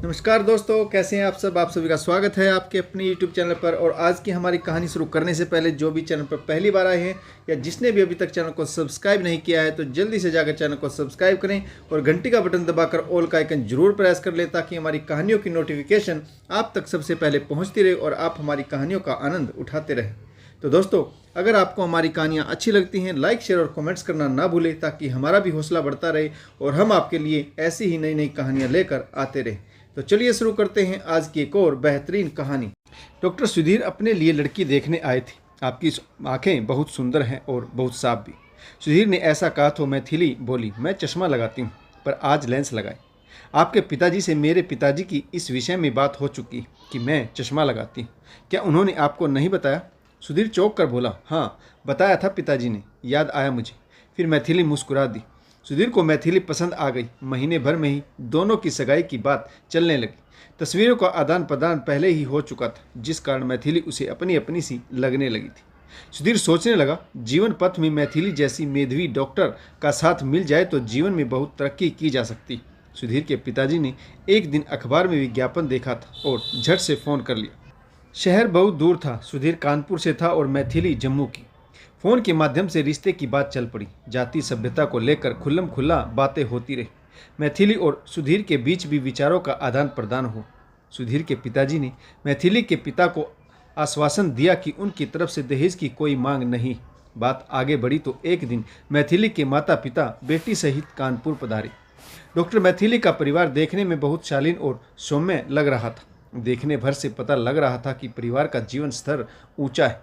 नमस्कार दोस्तों, कैसे हैं आप सब। आप सभी का स्वागत है आपके अपने YouTube चैनल पर। और आज की हमारी कहानी शुरू करने से पहले जो भी चैनल पर पहली बार आए हैं या जिसने भी अभी तक चैनल को सब्सक्राइब नहीं किया है तो जल्दी से जाकर चैनल को सब्सक्राइब करें और घंटी का बटन दबाकर ऑल का आइकन जरूर प्रेस कर लें ताकि हमारी कहानियों की नोटिफिकेशन आप तक सबसे पहले पहुँचती रहे और आप हमारी कहानियों का आनंद उठाते रहें। तो दोस्तों, अगर आपको हमारी कहानियाँ अच्छी लगती हैं, लाइक शेयर और कमेंट्स करना ना भूलें ताकि हमारा भी हौसला बढ़ता रहे और हम आपके लिए ऐसी ही नई नई कहानियाँ लेकर आते रहें। तो चलिए शुरू करते हैं आज की एक और बेहतरीन कहानी। डॉक्टर सुधीर अपने लिए लड़की देखने आए थे। आपकी आंखें बहुत सुंदर हैं और बहुत साफ भी। सुधीर ने ऐसा कहा तो मैथिली बोली, मैं चश्मा लगाती हूँ पर आज लेंस लगाए। आपके पिताजी से मेरे पिताजी की इस विषय में बात हो चुकी कि मैं चश्मा लगाती हूँ। क्या उन्होंने आपको नहीं बताया? सुधीर चौंक कर बोला, हाँ बताया था पिताजी ने, याद आया मुझे। फिर मैथिली मुस्कुरा दी। सुधीर को मैथिली पसंद आ गई। महीने भर में ही दोनों की सगाई की बात चलने लगी। तस्वीरों का आदान प्रदान पहले ही हो चुका था, जिस कारण मैथिली उसे अपनी अपनी सी लगने लगी थी। सुधीर सोचने लगा, जीवन पथ में मैथिली जैसी मेधावी डॉक्टर का साथ मिल जाए तो जीवन में बहुत तरक्की की जा सकती। सुधीर के पिताजी ने एक दिन अखबार में विज्ञापन देखा था और झट से फ़ोन कर लिया। शहर बहुत दूर था। सुधीर कानपुर से था और मैथिली जम्मू की। फ़ोन के माध्यम से रिश्ते की बात चल पड़ी। जाति सभ्यता को लेकर खुल्लम खुल्ला बातें होती रही। मैथिली और सुधीर के बीच भी विचारों का आदान प्रदान हो। सुधीर के पिताजी ने मैथिली के पिता को आश्वासन दिया कि उनकी तरफ से दहेज की कोई मांग नहीं। बात आगे बढ़ी तो एक दिन मैथिली के माता पिता बेटी सहित कानपुर पधारे। डॉक्टर मैथिली का परिवार देखने में बहुत शालीन और सौम्य लग रहा था। देखने भर से पता लग रहा था कि परिवार का जीवन स्तर ऊंचा है।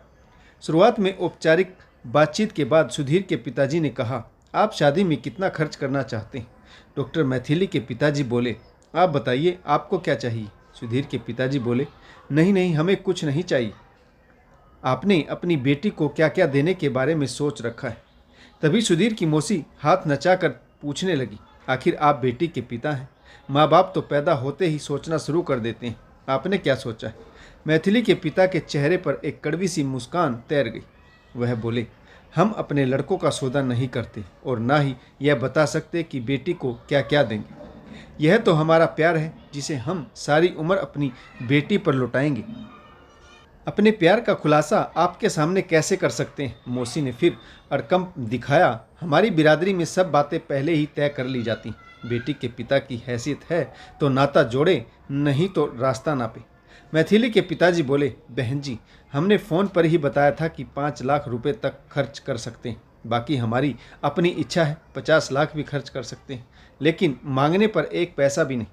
शुरुआत में औपचारिक बातचीत के बाद सुधीर के पिताजी ने कहा, आप शादी में कितना खर्च करना चाहते हैं? डॉक्टर मैथिली के पिताजी बोले, आप बताइए आपको क्या चाहिए? सुधीर के पिताजी बोले, नहीं नहीं, हमें कुछ नहीं चाहिए। आपने अपनी बेटी को क्या क्या देने के बारे में सोच रखा है? तभी सुधीर की मौसी हाथ नचाकर पूछने लगी, आखिर आप बेटी के पिता हैं। माँ बाप तो पैदा होते ही सोचना शुरू कर देते हैं, आपने क्या सोचा है? मैथिली के पिता के चेहरे पर एक कड़वी सी मुस्कान तैर गई। वह बोले, हम अपने लड़कों का सौदा नहीं करते और ना ही यह बता सकते कि बेटी को क्या क्या देंगे। यह तो हमारा प्यार है जिसे हम सारी उम्र अपनी बेटी पर लुटाएंगे। अपने प्यार का खुलासा आपके सामने कैसे कर सकते हैं? मौसी ने फिर अड़कंप दिखाया। हमारी बिरादरी में सब बातें पहले ही तय कर ली जाती। बेटी के पिता की हैसियत है तो नाता जोड़े, नहीं तो रास्ता नापे। मैथिली के पिताजी बोले, बहन जी, हमने फ़ोन पर ही बताया था कि 5 लाख रुपए तक खर्च कर सकते हैं। बाकी हमारी अपनी इच्छा है, 50 लाख भी खर्च कर सकते हैं, लेकिन मांगने पर एक पैसा भी नहीं।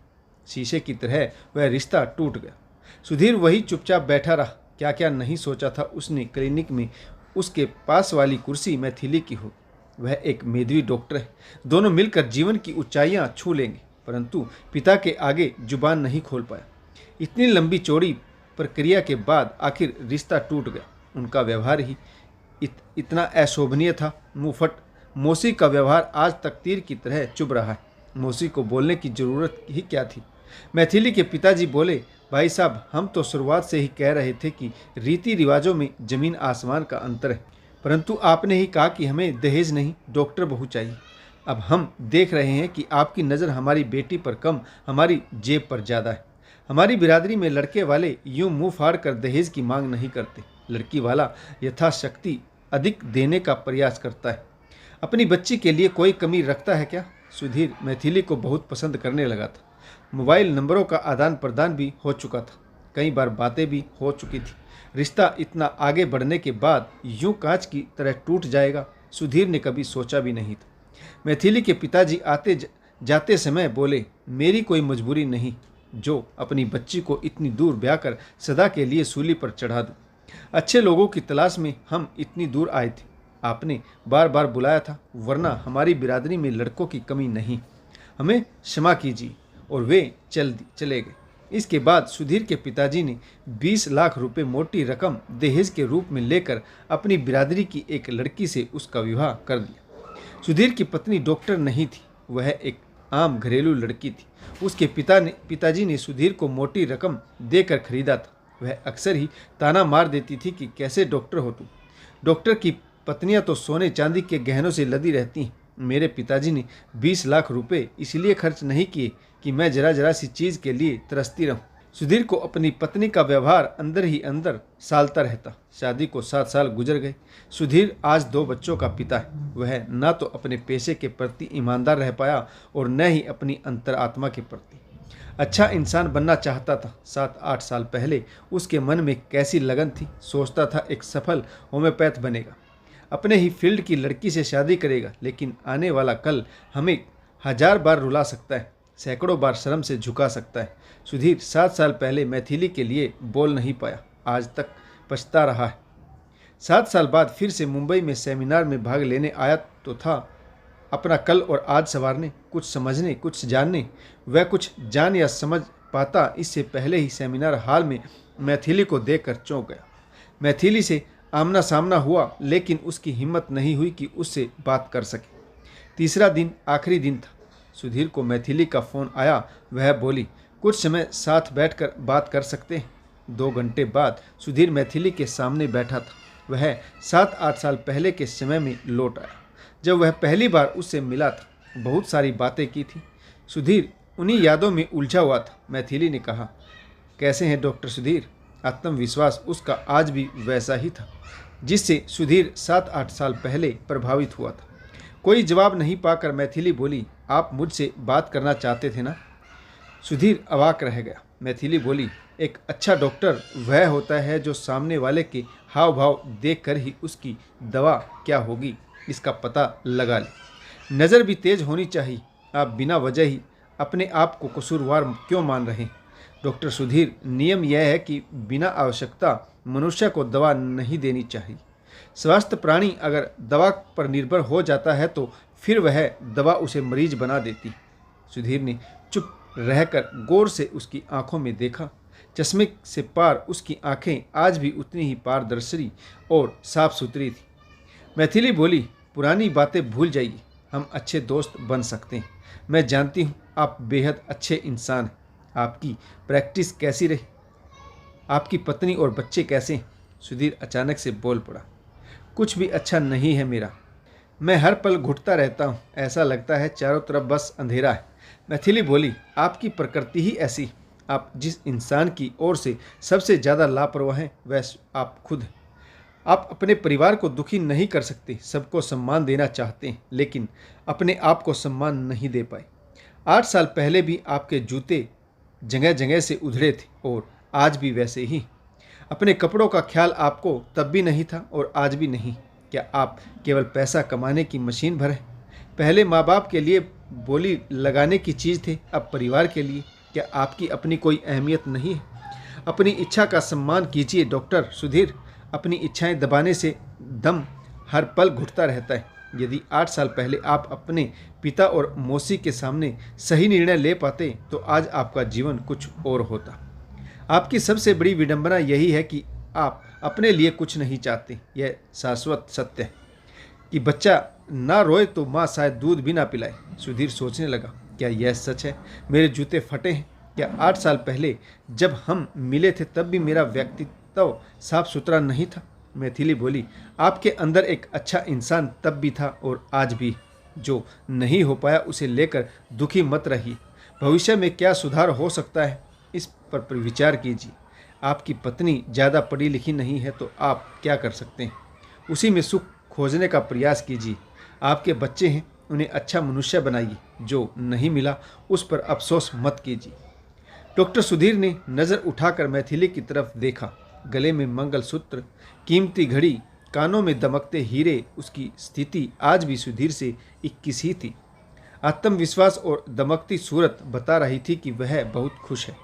शीशे की तरह वह रिश्ता टूट गया। सुधीर वही चुपचाप बैठा रहा। क्या क्या नहीं सोचा था उसने क्लिनिक में उसके पास वाली कुर्सी मैथिली की हो। वह एक मेधावी डॉक्टर है, दोनों मिलकर जीवन की ऊंचाइयां छू लेंगे, परंतु पिता के आगे जुबान नहीं खोल पाया। इतनी लंबी चौड़ी प्रक्रिया के बाद आखिर रिश्ता टूट गया। उनका व्यवहार ही इतना अशोभनीय था। मुंहफट मौसी का व्यवहार आज तक तीर की तरह चुभ रहा है। मौसी को बोलने की ज़रूरत ही क्या थी? मैथिली के पिताजी बोले, भाई साहब, हम तो शुरुआत से ही कह रहे थे कि रीति रिवाजों में ज़मीन आसमान का अंतर है, परंतु आपने ही कहा कि हमें दहेज नहीं, डॉक्टर बहू चाहिए। अब हम देख रहे हैं कि आपकी नज़र हमारी बेटी पर कम, हमारी जेब पर ज़्यादा है। हमारी बिरादरी में लड़के वाले यूं मुंह फाड़ कर दहेज की मांग नहीं करते। लड़की वाला यथाशक्ति अधिक देने का प्रयास करता है। अपनी बच्ची के लिए कोई कमी रखता है क्या? सुधीर मैथिली को बहुत पसंद करने लगा था। मोबाइल नंबरों का आदान प्रदान भी हो चुका था। कई बार बातें भी हो चुकी थी। रिश्ता इतना आगे बढ़ने के बाद यूं कांच की तरह टूट जाएगा, सुधीर ने कभी सोचा भी नहीं था। मैथिली के पिताजी आते जाते समय बोले, मेरी कोई मजबूरी नहीं जो अपनी बच्ची को इतनी दूर ब्याह कर सदा के लिए सूली पर चढ़ा दूं। अच्छे लोगों की तलाश में हम इतनी दूर आए थे। आपने बार बार बुलाया था, वरना हमारी बिरादरी में लड़कों की कमी नहीं। हमें क्षमा कीजिए। और वे चले गए। इसके बाद सुधीर के पिताजी ने 20 लाख रुपए मोटी रकम दहेज के रूप में लेकर अपनी बिरादरी की एक लड़की से उसका विवाह कर दिया। सुधीर की पत्नी डॉक्टर नहीं थी, वह एक आम घरेलू लड़की थी। उसके पिताजी ने सुधीर को मोटी रकम देकर खरीदा था। वह अक्सर ही ताना मार देती थी कि कैसे डॉक्टर हो तुम। डॉक्टर की पत्नियां तो सोने चांदी के गहनों से लदी रहती हैं। मेरे पिताजी ने 20 लाख रुपए इसलिए खर्च नहीं किए कि मैं जरा जरा सी चीज़ के लिए तरसती रहूं। सुधीर को अपनी पत्नी का व्यवहार अंदर ही अंदर सालता रहता। शादी को 7 साल गुजर गए। सुधीर आज 2 बच्चों का पिता है। वह न तो अपने पेशे के प्रति ईमानदार रह पाया और न ही अपनी अंतरात्मा के प्रति अच्छा इंसान बनना चाहता था। 7-8 साल पहले उसके मन में कैसी लगन थी। सोचता था एक सफल होम्योपैथ बनेगा, अपने ही फील्ड की लड़की से शादी करेगा। लेकिन आने वाला कल हमें 1000 बार रुला सकता है, सैकड़ों बार शर्म से झुका सकता है। सुधीर 7 साल पहले मैथिली के लिए बोल नहीं पाया, आज तक पछता रहा है। 7 साल बाद फिर से मुंबई में सेमिनार में भाग लेने आया तो था अपना कल और आज संवारने, कुछ समझने, कुछ जानने। वह कुछ जान या समझ पाता इससे पहले ही सेमिनार हॉल में मैथिली को देखकर चौंक गया। मैथिली से आमना सामना हुआ, लेकिन उसकी हिम्मत नहीं हुई कि उससे बात कर सके। तीसरा दिन आखिरी दिन था। सुधीर को मैथिली का फ़ोन आया। वह बोली, कुछ समय साथ बैठकर बात कर सकते हैं। 2 घंटे बाद सुधीर मैथिली के सामने बैठा था। वह 7-8 साल पहले के समय में लौट आया, जब वह पहली बार उससे मिला था। बहुत सारी बातें की थी। सुधीर उन्हीं यादों में उलझा हुआ था। मैथिली ने कहा, कैसे हैं डॉक्टर सुधीर? आत्मविश्वास उसका आज भी वैसा ही था जिससे सुधीर 7-8 साल पहले प्रभावित हुआ था। कोई जवाब नहीं पाकर मैथिली बोली, आप मुझसे बात करना चाहते थे ना? सुधीर अवाक रह गया। मैथिली बोली, एक अच्छा डॉक्टर वह होता है जो सामने वाले के हाव भाव देखकर ही उसकी दवा क्या होगी इसका पता लगा ले। नज़र भी तेज होनी चाहिए। आप बिना वजह ही अपने आप को कसूरवार क्यों मान रहे हैं? डॉक्टर सुधीर, नियम यह है कि बिना आवश्यकता मनुष्य को दवा नहीं देनी चाहिए। स्वस्थ प्राणी अगर दवा पर निर्भर हो जाता है तो फिर वह दवा उसे मरीज बना देती। सुधीर ने चुप रहकर गौर से उसकी आंखों में देखा। चश्मे से पार उसकी आंखें आज भी उतनी ही पारदर्शी और साफ सुथरी थी। मैथिली बोली, पुरानी बातें भूल जाइए, हम अच्छे दोस्त बन सकते हैं। मैं जानती हूँ आप बेहद अच्छे इंसान हैं। आपकी प्रैक्टिस कैसी रही? आपकी पत्नी और बच्चे कैसे हैं? सुधीर अचानक से बोल पड़ा, कुछ भी अच्छा नहीं है मेरा। मैं हर पल घुटता रहता हूँ, ऐसा लगता है चारों तरफ बस अंधेरा है। मैथिली बोली, आपकी प्रकृति ही ऐसी। आप जिस इंसान की ओर से सबसे ज़्यादा लापरवाह हैं वह आप खुद हैं। आप अपने परिवार को दुखी नहीं कर सकते, सबको सम्मान देना चाहते हैं, लेकिन अपने आप को सम्मान नहीं दे पाए। 8 साल पहले भी आपके जूते जगह जगह से उधड़े थे और आज भी वैसे ही। अपने कपड़ों का ख्याल आपको तब भी नहीं था और आज भी नहीं। क्या आप केवल पैसा कमाने की मशीन भर हैं? पहले माँ बाप के लिए बोली लगाने की चीज़ थे, अब परिवार के लिए। क्या आपकी अपनी कोई अहमियत नहीं है? अपनी इच्छा का सम्मान कीजिए डॉक्टर सुधीर। अपनी इच्छाएं दबाने से दम हर पल घुटता रहता है। यदि 8 साल पहले आप अपने पिता और मौसी के सामने सही निर्णय ले पाते तो आज आपका जीवन कुछ और होता। आपकी सबसे बड़ी विडंबना यही है कि आप अपने लिए कुछ नहीं चाहते। यह शाश्वत सत्य है कि बच्चा ना रोए तो माँ शायद दूध भी ना पिलाए। सुधीर सोचने लगा, क्या यह सच है? मेरे जूते फटे हैं। क्या 8 साल पहले जब हम मिले थे तब भी मेरा व्यक्तित्व साफ सुथरा नहीं था? मैथिली बोली, आपके अंदर एक अच्छा इंसान तब भी था और आज भी। जो नहीं हो पाया उसे लेकर दुखी मत रहिए। भविष्य में क्या सुधार हो सकता है इस पर विचार कीजिए। आपकी पत्नी ज़्यादा पढ़ी लिखी नहीं है तो आप क्या कर सकते हैं? उसी में सुख खोजने का प्रयास कीजिए। आपके बच्चे हैं, उन्हें अच्छा मनुष्य बनाइए। जो नहीं मिला उस पर अफसोस मत कीजिए। डॉक्टर सुधीर ने नज़र उठाकर मैथिली की तरफ देखा। गले में मंगलसूत्र, कीमती घड़ी, कानों में दमकते हीरे। उसकी स्थिति आज भी सुधीर से 21 ही थी। आत्मविश्वास और दमकती सूरत बता रही थी कि वह बहुत खुश है।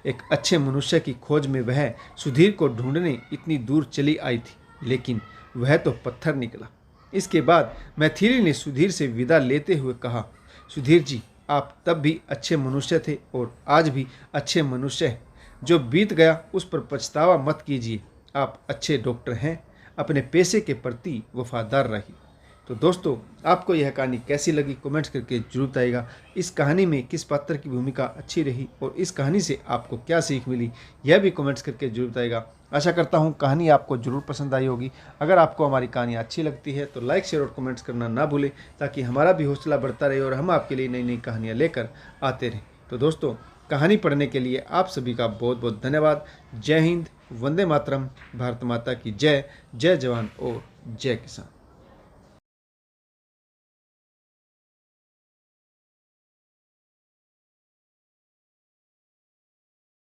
एक अच्छे मनुष्य की खोज में वह सुधीर को ढूंढने इतनी दूर चली आई थी, लेकिन वह तो पत्थर निकला। इसके बाद मैथिली ने सुधीर से विदा लेते हुए कहा, सुधीर जी, आप तब भी अच्छे मनुष्य थे और आज भी अच्छे मनुष्य हैं। जो बीत गया उस पर पछतावा मत कीजिए। आप अच्छे डॉक्टर हैं। अपने पेशे के प्रति वफादार रहिए। तो दोस्तों, आपको यह कहानी कैसी लगी कमेंट्स करके जरूर बताइएगा। इस कहानी में किस पात्र की भूमिका अच्छी रही और इस कहानी से आपको क्या सीख मिली यह भी कमेंट्स करके जरूर बताइएगा। आशा करता हूँ कहानी आपको जरूर पसंद आई होगी। अगर आपको हमारी कहानी अच्छी लगती है तो लाइक, शेयर और कमेंट्स करना ना भूलें, ताकि हमारा भी हौसला बढ़ता रहे और हम आपके लिए नई नई कहानियाँ लेकर आते रहें। तो दोस्तों, कहानी पढ़ने के लिए आप सभी का बहुत बहुत धन्यवाद। जय हिंद, वंदे मातरम, भारत माता की जय, जय जवान और जय किसान।